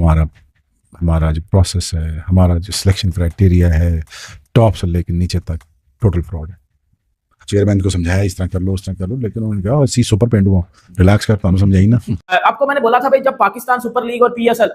हमारा हमारा जो प्रोसेस है, हमारा जो सिलेक्शन क्राइटेरिया है, टॉप से लेकर नीचे तक टोटल फ्रॉड है। चेयरमैन को समझाया इस तरह कर लो, उस तरह कर लो, लेकिन उन्होंने कहा सी सुपर पेंट हुआ, रिलैक्स करता हूँ, समझाई ना। आपको मैंने बोला था भाई, जब पाकिस्तान सुपर लीग और पीएसएल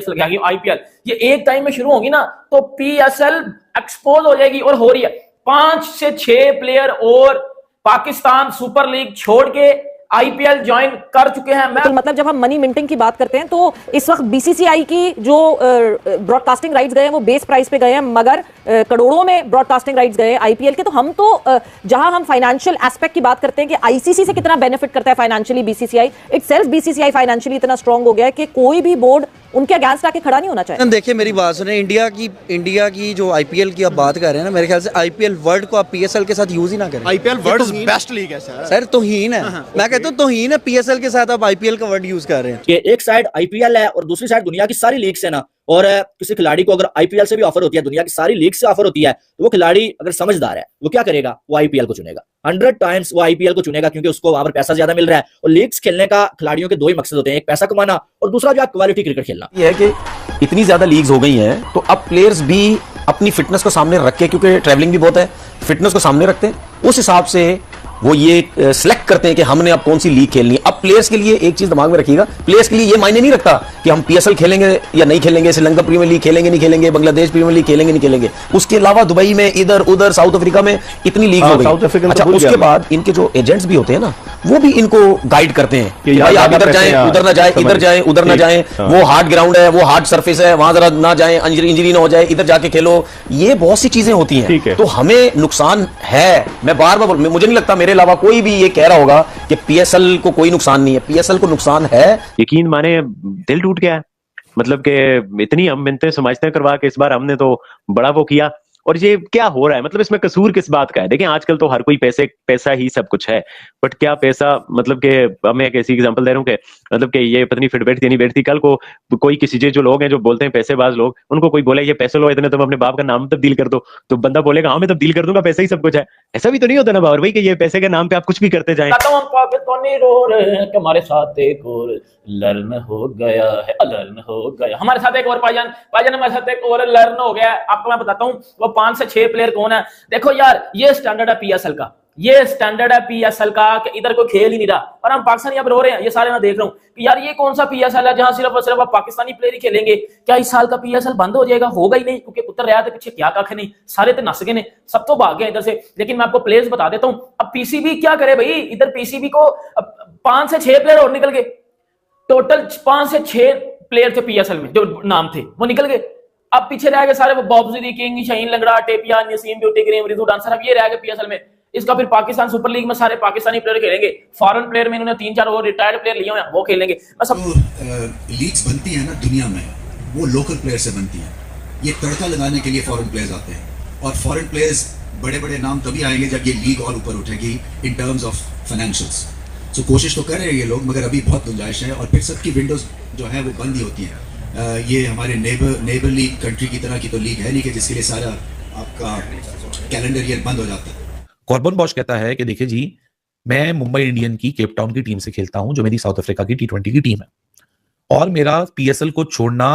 क्या आईपीएल ये एक टाइम में शुरू होगी ना, तो पीएसएल एक्सपोज हो जाएगी। और हो रही है, 5 से 6 प्लेयर और पाकिस्तान सुपर लीग छोड़ के आईपीएल ज्वाइन कर चुके हैं। तो मतलब जब हम मनी मिंटिंग की बात करते हैं तो इस वक्त बीसीसीआई की जो ब्रॉडकास्टिंग राइट्स गए हैं वो बेस प्राइस पे गए हैं, मगर करोड़ों में ब्रॉडकास्टिंग राइट्स गए हैं आईपीएल के। तो हम तो जहां हम फाइनेंशियल एस्पेक्ट की बात करते हैं कि आईसीसी से कितना बेनिफिट करता है financially BCCI, itself BCCI financially इतना स्ट्रांग हो गया है कि कोई भी बोर्ड उनके अगेंस्ट आके खड़ा नहीं होना चाहिए। देखिए मेरी बात सुने, इंडिया की जो आईपीएल की आप बात कर रहे हैं ना, मेरे ख्याल से आईपीएल वर्ड को आप पीएसएल के साथ यूज ही ना करें। आईपीएल वर्ड बेस्ट लीग है सर, तौहीन है। मैं कहता हूँ तौहीन है, पीएसएल के साथ आप आईपीएल का वर्ड यूज कर रहे हैं। कि एक साइड आईपीएल है और दूसरी साइड दुनिया की सारी लीग से ना, और किसी खिलाड़ी को अगर आईपीएल से भी ऑफर होती है, दुनिया की सारी लीग से ऑफर होती है, तो वो खिलाड़ी अगर समझदार है वो क्या करेगा, वो आईपीएल को चुनेगा। 100 टाइम्स वो आईपीएल को चुनेगा, क्योंकि उसको वहां पर पैसा ज्यादा मिल रहा है। और लीग्स खेलने का खिलाड़ियों के 2 ही मकसद होते हैं, एक पैसा कमाना और दूसरा जो है क्वालिटी क्रिकेट खेलना। ये है कि इतनी ज्यादा लीग्स हो गई हैं, तो अब प्लेयर्स भी अपनी फिटनेस को सामने रख के, क्योंकि ट्रैवलिंग भी बहुत है, फिटनेस को सामने रखते हैं, उस हिसाब से वो ये सिलेक्ट करते हैं कि हमने अब कौन सी लीग खेलनी है। अब प्लेयर्स के लिए एक चीज दिमाग में रखिएगा, प्लेयर्स के लिए ये मायने नहीं रखता कि हम पीएसएल खेलेंगे या नहीं खेलेंगे, श्रीलंका प्रीमियर लीग खेलेंगे नहीं खेलेंगे, बांग्लादेश प्रीमियर लीग खेलेंगे नहीं खेलेंगे। उसके अलावा दुबई में, इधर उधर साउथ अफ्रीका में इतनी लीग हो गई। अच्छा, उसके बाद इनके जो एजेंट्स भी होते हैं ना, वो भी इनको गाइड करते हैं कि भाई आप इधर जाएं, उधर ना जाए, इधर जाएं, उधर ना जाएं, वो हार्ड ग्राउंड है, वो हार्ड सरफेस है, वहां जरा ना जाएं, इंजरी ना हो जाए, इधर जाके खेलो। ये बहुत सी चीजें होती हैं, तो हमें नुकसान है। मैं बार बार मुझे नहीं लगता मेरे अलावा कोई भी ये कह रहा होगा कि पीएसएल को कोई नुकसान नहीं है। पीएसएल को नुकसान है। यकीन माने दिल टूट गया है, मतलब कि इतनी हम मिन्नतें समाजते करवा के इस बार हमने तो बड़ा वो किया, और ये क्या हो रहा है, मतलब इसमें कसूर किस बात का है। देखिए आजकल तो हर कोई पैसा ही सब कुछ है, बट क्या पैसा, मतलब कि मैं एक ऐसी एग्जांपल दे रहा हूँ कि मतलब कि ये पत्नी फिट बैठती नहीं बैठती, कल को कोई किसी जो लोग हैं जो बोलते हैं पैसेबाज लोग, उनको कोई बोले ये पैसे लो इतने, तुम अपने बाप का नाम तब्दील कर दो, तो बंदा बोलेगा हाँ मैं तब्दील कर दूंगा, पैसा ही सब कुछ है। ऐसा भी तो नहीं होता ना बाबर भाई कि ये पैसे के नाम पे आप कुछ भी करते जाएं। रो रहे हैं कि हमारे साथ एक और लर्न हो गया है, लर्न हो गया हमारे साथ एक और भाईजान हमारे साथ एक और लर्न हो गया है। आपको मैं बताता हूँ वो 5 से 6 प्लेयर कौन है। देखो यार, ये स्टैंडर्ड है पीएसएल का, ये स्टैंडर्ड है पीएसएल का कि इधर कोई खेल ही नहीं रहा, और हम पाकिस्तानी अब रो रहे हैं। ये सारे मैं देख रहा हूँ कि यार ये कौन सा पीएसएल है जहां सिर्फ और सिर्फ पाकिस्तानी प्लेयर ही खेलेंगे। क्या इस साल का पीएसएल बंद हो जाएगा? होगा ही नहीं, क्योंकि उतर रहा था पीछे क्या कख नहीं, सारे तो नस गए ने, सब तो भाग गए इधर से। लेकिन मैं आपको प्लेयर्स बता देता हूँ। अब पीसीबी क्या करे भाई, इधर पीसीबी को 5 से 6 प्लेयर और निकल गए। टोटल 5 से 6 प्लेयर थे पीएसएल में, जो नाम थे वो निकल गए। अब पीछे रह गए सारे बॉब्जी किंग, शाहीन लंगड़ा, Tepiya, Naseem, beauty cream, Riju dancer, अब ये रह गए पीएसएल में। इसका फिर पाकिस्तान सुपर लीग में सारे पाकिस्तानी प्लेयर खेलेंगे। फॉरेन प्लेयर में इन्होंने 3-4 और रिटायर्ड प्लेयर लिए हुए हैं, वो खेलेंगे। बस अब लीग्स बनती है ना दुनिया में, वो लोकल प्लेयर से बनती है। ये तड़का लगाने के लिए फॉरेन प्लेयर्स आते हैं, और फॉरेन प्लेयर्स बड़े बड़े नाम तभी आएंगे जब ये लीग और ऊपर उठेगी इन टर्म्स ऑफ फाइनेंशियल्स। सो कोशिश तो कर रहे हैं ये लोग, मगर अभी बहुत गुंजाइश है, और फिर सबकी विंडोज जो है वो बंद ही होती है। ये हमारे नेबर लीग कंट्री की तरह की तो लीग है नहीं कि जिसके लिए सारा आपका कैलेंडर ईयर बंद हो जाता है। कॉर्बन बॉश कहता है कि देखिए जी, मैं मुंबई इंडियन की केप टाउन की टीम से खेलता हूं, जो मेरी साउथ अफ्रीका की T20 की टीम है, और मेरा पीएसएल को छोड़ना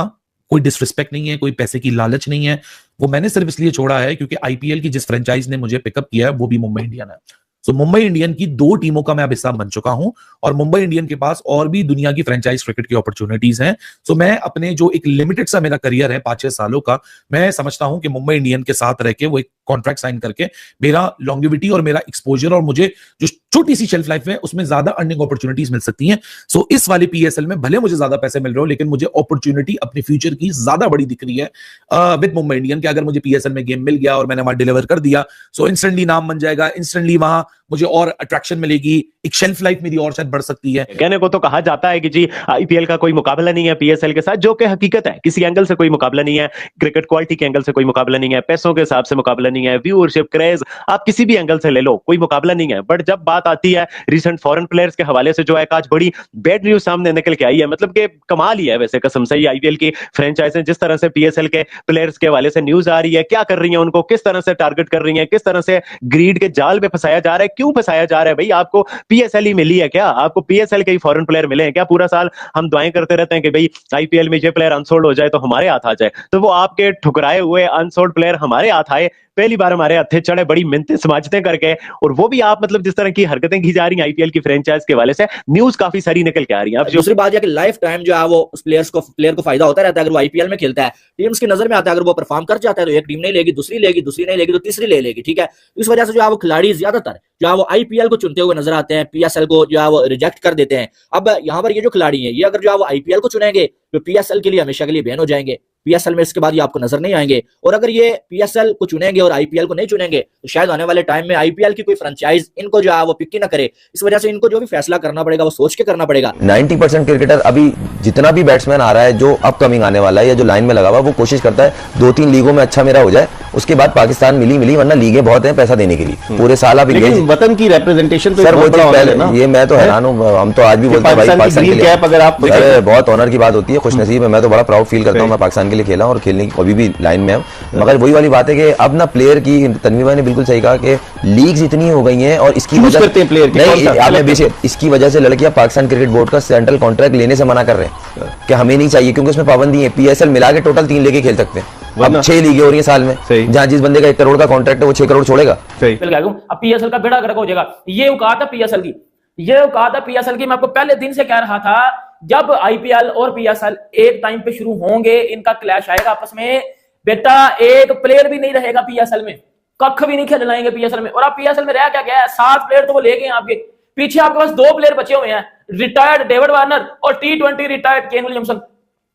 कोई डिसरिस्पेक्ट नहीं है, कोई पैसे की लालच नहीं है। वो मैंने सिर्फ इसलिए छोड़ा है क्योंकि आईपीएल की जिस फ्रेंचाइज ने मुझे पिकअप किया है वो भी मुंबई इंडियन है। तो मुंबई इंडियन की 2 टीमों का मैं अब हिस्सा बन चुका हूं, और मुंबई इंडियन के पास और भी दुनिया की फ्रेंचाइज क्रिकेट की अपॉर्चुनिटीज हैं। सो मैं अपने जो एक लिमिटेड सा मेरा करियर है 5-6 सालों का, मैं समझता हूं कि मुंबई इंडियन के साथ रह के वो एक कॉन्ट्रैक्ट साइन करके मेरा लॉन्गिविटी और मेरा एक्सपोजर और मुझे जो छोटी सी शेल्फ लाइफ है उसमें ज्यादा अर्निंग अपॉर्चुनिटीज मिल सकती हैं। सो इस वाले पीएसएल में भले मुझे ज्यादा पैसे मिल रहे हो, लेकिन मुझे अपॉर्चुनिटी अपने फ्यूचर की ज्यादा बड़ी दिख रही है विद मुंबई इंडियन के। अगर मुझे पीएसएल में गेम मिल गया और मैंने वहां डिलीवर कर दिया, सो इंस्टेंटली नाम बन जाएगा, इंस्टेंटली वहां मुझे और अट्रैक्शन मिलेगी, एक शेल्फ लाइफ मेरी और शायद बढ़ सकती है। कहने को तो कहा जाता है कि जी आईपीएल का कोई मुकाबला नहीं है पीएसएल के साथ, जो कि हकीकत है। किसी एंगल से कोई मुकाबला नहीं है, क्रिकेट क्वालिटी के एंगल से कोई मुकाबला नहीं है, पैसों के हिसाब से मुकाबला नहीं है, व्यूअरशिप, क्रेज, आप किसी भी एंगल से ले लो, कोई मुकाबला नहीं है। बट जब बात बात आती है रिसेंट फॉरेन प्लेयर्स के हवाले से जो है आज बड़ी बैड न्यूज सामने निकल के आई है। मतलब कि कमाल ही है वैसे कसम से, आईपीएल की फ्रेंचाइजी जिस तरह से पीएसएल के प्लेयर्स के हवाले से न्यूज आ रही है, क्या कर रही है, उनको किस तरह से टारगेट कर रही है, किस तरह से ग्रीड के जाल में फंसाया जा रहा है। क्यों फंसाया जा रहा है भाई? आपको पीएसएल ही मिली है क्या? आपको पीएसएल के ही फॉरेन प्लेयर मिले हैं क्या? पूरा साल हम दुआएं करते रहते हैं कि भाई आईपीएल में ये प्लेयर अनसोल्ड हो जाए तो हमारे हाथ आ जाए, तो वो आपके ठुकराए हुए अनसोल्ड प्लेयर हमारे हाथ आए, पहली बार हमारे हथे चढ़े, बड़ी मिन्नतें समाजतें करके, और वो भी आप मतलब जिस तरह की हरकतें की जा रही हैं आईपीएल की फ्रेंचाइज के वाले से, न्यूज काफी सारी निकल के आ रही है। अब दूसरी बात यह कि लाइफ टाइम जो है वो उस प्लेयर को फायदा होता रहता है। अगर वो आईपीएल में खेलता है, टीम्स की नजर में आता है, अगर वो परफॉर्म कर जाता है तो एक टीम नहीं लेगी, दूसरी लेगी, दूसरी नहीं लेगी तो तीसरी ले लेगी, ठीक है। इस वजह से जो है वो खिलाड़ी ज्यादातर जो है वो आईपीएल को चुनते हुए नजर आते हैं, पीएसएल को जो है वो रिजेक्ट कर देते हैं। अब यहाँ पर ये जो खिलाड़ी है, ये अगर जो है वो आईपीएल को चुनेंगे तो पीएसएल के लिए हमेशा के लिए बैन हो जाएंगे, पीएसएल में इसके बाद ये आपको नजर नहीं आएंगे। और अगर ये पीएसएल को चुनेंगे और आईपीएल को नहीं चुनेंगे तो शायद आने वाले टाइम में आईपीएल की कोई फ्रेंचाइज इनको जो है वो पिक ही ना करे। इस वजह से इनको जो भी फैसला करना पड़ेगा वो सोच के करना पड़ेगा। 90% क्रिकेटर अभी जितना भी बैट्समैन आ रहा है जो अपकमिंग आने वाला है या जो लाइन में लगा हुआ, वो कोशिश करता है 2-3 लीगों में अच्छा मेरा हो जाए, उसके बाद पाकिस्तान मिली, वरना लीगें बहुत हैं पैसा देने के लिए, पूरे साल आप लेकिन वतन की रिप्रेजेंटेशन तो सर वो बड़ा पहले है ना? ये मैं तो हैरान हूँ, हम तो आज भी बोलते हैं भाई पाकिस्तान के लिए अगर आप बहुत ऑनर की बात होती है, खुशनसीब है, मैं तो बड़ा प्राउड फील करता हूँ मैं पाकिस्तान के लिए खेला और खेलने की अभी भी लाइन में हूँ। मगर वही वाली बात है कि अब ना प्लेयर की, तन्वी भाई ने बिल्कुल सही कहा कि लीग्स इतनी हो गई हैं और इसकी वजह इसकी वजह से लड़कियां पाकिस्तान क्रिकेट बोर्ड का सेंट्रल कॉन्ट्रैक्ट लेने से मना कर रहे हैं कि हमें नहीं चाहिए, क्योंकि उसमें पाबंदी है, पीएसएल मिला के टोटल 3 लीगें खेल सकते हैं। अब 6 लीगें हो रही है साल में, जहां जिस बंदे का 1 करोड़ का कॉन्ट्रैक्ट है वो 6 करोड़ छोड़ेगा। अब पीएसएल का बेड़ा गर्क हो जाएगा। ये औकात है पीएसएल की, ये औकात है पीएसएल की। मैं आपको पहले दिन से कह रहा था, जब आईपीएल और पीएसएल एक टाइम पे शुरू होंगे, इनका क्लैश आएगा आपस में, बेटा एक प्लेयर भी नहीं रहेगा पीएसएल में, कख भी नहीं खेलनाएंगे पीएसएल में। और आप पीएसएल में रह क्या गया है? 7 प्लेयर तो वो ले गए आपके, पीछे आपके पास 2 प्लेयर बचे हुए हैं, रिटायर्ड डेविड वार्नर और टी20 रिटायर्ड केन विलियमसन,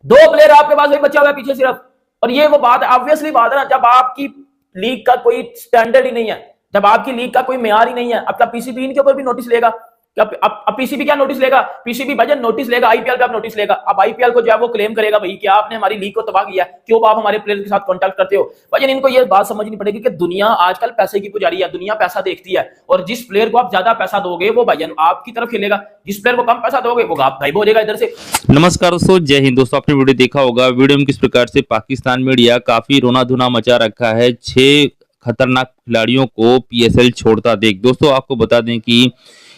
2 प्लेयर आपके पास वही बचा हुआ है पीछे सिर्फ। और ये वो बात ऑब्वियसली बात है ना, जब आपकी लीग का कोई स्टैंडर्ड ही नहीं है, जब आपकी लीग का कोई मेयार ही नहीं है, अब क्या पीसीबी इनके ऊपर भी नोटिस लेगा? अब पीसीबी क्या नोटिस लेगा? पीसीबी भजन नोटिस लेगा, आईपीएल का नोटिस लेगा। अब आईपीएल को जो है वो क्लेम करेगा भाई कि आपने हमारी लीग को तबाह किया, क्यों आप हमारे प्लेयर के साथ कांटेक्ट करते हो? भजन इनको ये बात समझनी पड़ेगी कि दुनिया आजकल पैसे की पुजारी है, दुनिया पैसा देखती है, और जिस प्लेयर को आप ज्यादा पैसा दोगे वो भजन आपकी तरफ खेलेगा, जिस प्लेयर को कम पैसा दोगे वो आप गायब हो जाएगा इधर से। नमस्कार दोस्तों, जय हिंद दोस्तों। आपने वीडियो देखा होगा, वीडियो में किस प्रकार से पाकिस्तान मीडिया काफी रोना धुना मचा रखा है 6 खतरनाक खिलाड़ियों को पीएसएल छोड़ता देख। दोस्तों आपको बता दें कि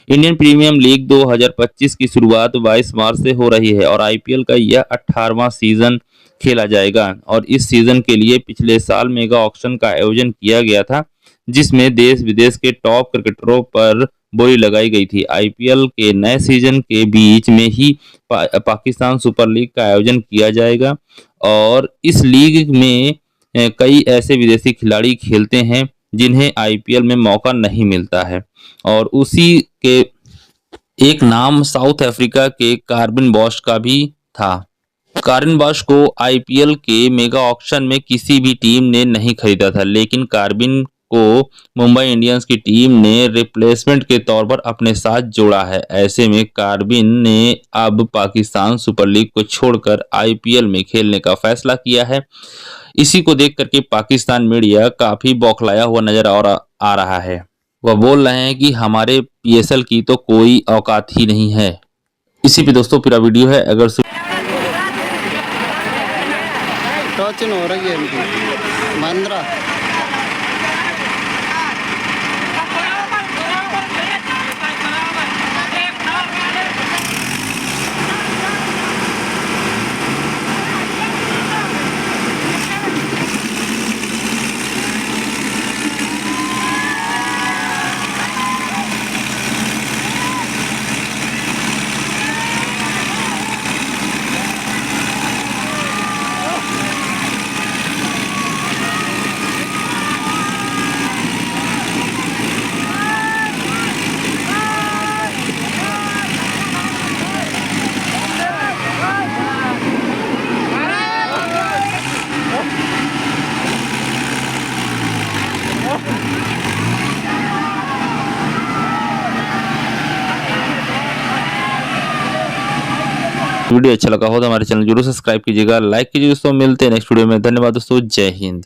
इंडियन प्रीमियम लीग 2025 की शुरुआत 22 मार्च से हो रही है और आईपीएल का यह 18वां सीजन खेला जाएगा। और इस सीजन के लिए पिछले साल मेगा ऑक्शन का आयोजन किया गया था, जिसमें देश विदेश के टॉप क्रिकेटरों पर बोली लगाई गई थी। आईपीएल के नए सीजन के बीच में ही पाकिस्तान सुपर लीग का आयोजन किया जाएगा और इस लीग में कई ऐसे विदेशी खिलाड़ी खेलते हैं जिन्हें आईपीएल में मौका नहीं मिलता है। और उसी के एक नाम साउथ अफ्रीका के कार्बिन बॉश का भी था। कार्बिन बॉश को आईपीएल के मेगा ऑक्शन में किसी भी टीम ने नहीं खरीदा था, लेकिन कार्बिन को मुंबई इंडियंस की टीम ने रिप्लेसमेंट के तौर पर अपने साथ जोड़ा है। ऐसे में कार्बिन ने अब पाकिस्तान सुपर लीग को छोड़कर आईपीएल में खेलने का फैसला किया है। इसी को देख करके पाकिस्तान मीडिया काफी बौखलाया हुआ नजर आ रहा है। वह बोल रहे हैं कि हमारे पीएसएल की तो कोई औकात ही नहीं है। इसी पे दोस्तों पूरा वीडियो है। अगर टॉर्चन हो रही है इनकी महिंद्रा। वीडियो अच्छा लगा हो तो हमारे चैनल जरूर सब्सक्राइब कीजिएगा, लाइक कीजिए दोस्तों। मिलते हैं नेक्स्ट वीडियो में। धन्यवाद दोस्तों, जय हिंद।